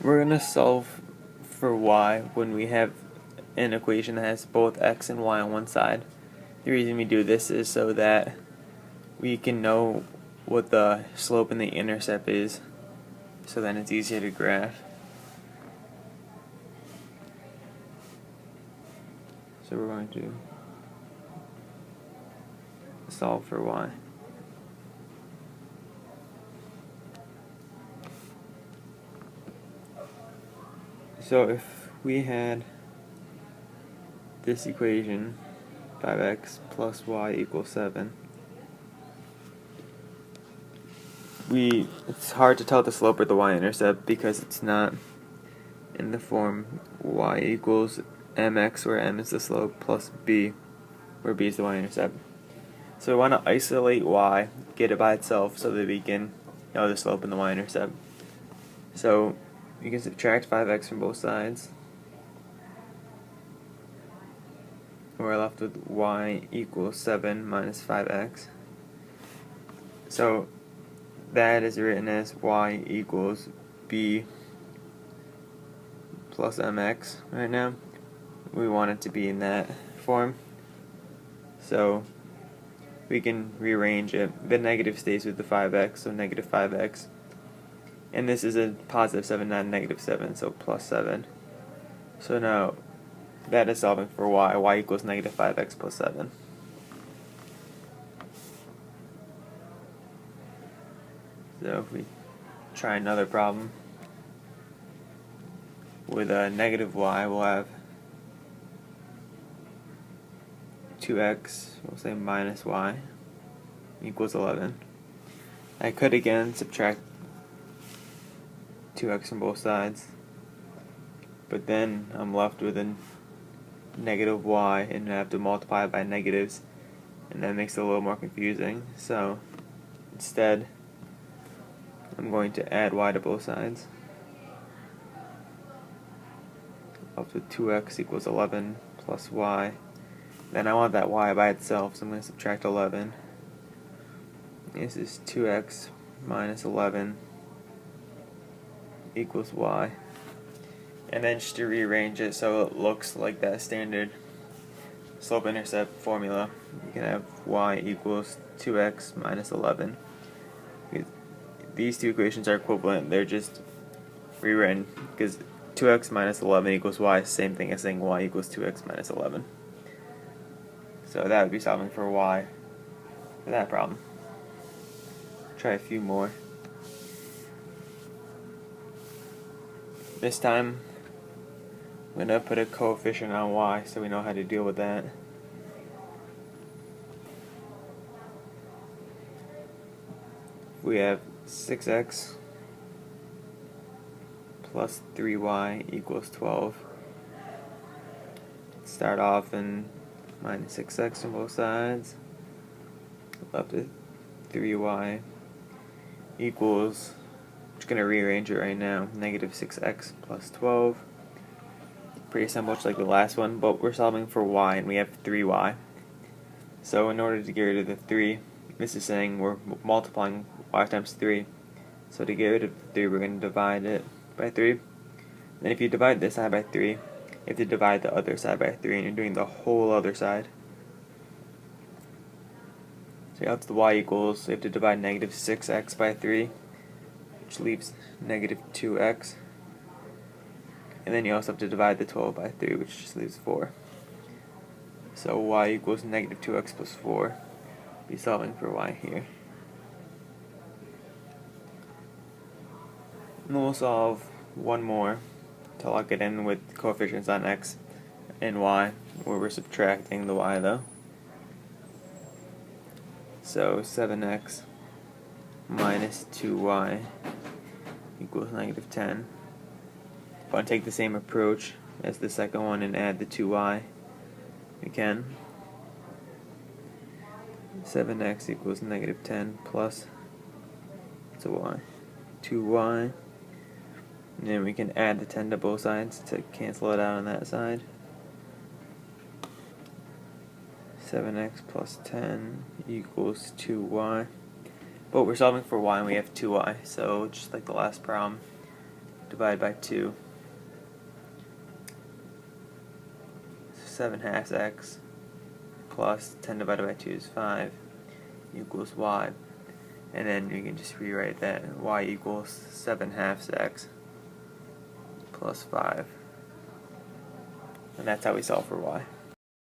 We're going to solve for y when we have an equation that has both x and y on one side. The reason we do this is so that we can know what the slope and the intercept is, so then it's easier to graph. So we're going to solve for y. So if we had this equation, 5x plus y equals 7, it's hard to tell the slope or the y-intercept because it's not in the form y equals mx, where m is the slope, plus b, where b is the y-intercept. So we want to isolate y, get it by itself, so that we can know the slope and the y-intercept. So you can subtract 5x from both sides. We're left with y equals 7 minus 5x. So that is written as y equals b plus mx right now. We want it to be in that form. So we can rearrange it. The negative stays with the 5x, so negative 5x. And this is a positive 7, not a negative 7, so plus 7. So now that is solving for y equals negative 5x plus 7. So if we try another problem with a negative y, we'll have 2x, we'll say minus y, equals 11. I could again subtract 2x from both sides, but then I'm left with a negative y, and I have to multiply it by negatives, and that makes it a little more confusing. So instead, I'm going to add y to both sides. Up with 2x equals 11 plus y. Then I want that y by itself, so I'm going to subtract 11. This is 2x minus 11 equals y. And then just to rearrange it so it looks like that standard slope-intercept formula, you can have y equals 2x minus 11. These two equations are equivalent, they're just rewritten, because 2x minus 11 equals y is the same thing as saying y equals 2x minus 11. So that would be solving for y for that problem. Try a few more. This time I'm going to put a coefficient on y so we know how to deal with that. We have 6x plus 3y equals 12. Start off in minus 6x on both sides. Left with 3y equals, I'm just going to rearrange it right now, negative 6x plus 12. Pretty simple, just like the last one, but we're solving for y and we have 3y. So in order to get rid of the 3, this is saying we're multiplying y times 3. So to get rid of the 3, we're going to divide it by 3. Then if you divide this side by 3, you have to divide the other side by 3, and you're doing the whole other side. So you have the y equals, you have to divide negative 6x by 3, which leaves negative 2x. And then you also have to divide the 12 by 3, which just leaves 4. So y equals negative 2x plus 4. Be solving for y here. And we'll solve one more to lock it in with coefficients on x and y, where we're subtracting the y though. So 7x minus 2y equals negative 10. If I want to take the same approach as the second one and add the 2y, we can. 7x equals negative 10 plus, it's a y, 2y. And then we can add the 10 to both sides to cancel it out on that side. 7x plus 10 equals 2y. But we're solving for y and we have 2y, so just like the last problem, divided by 2. 7/2 x plus 10 divided by 2 is 5 equals y. And then you can just rewrite that y equals 7/2 x plus 5. And that's how we solve for y.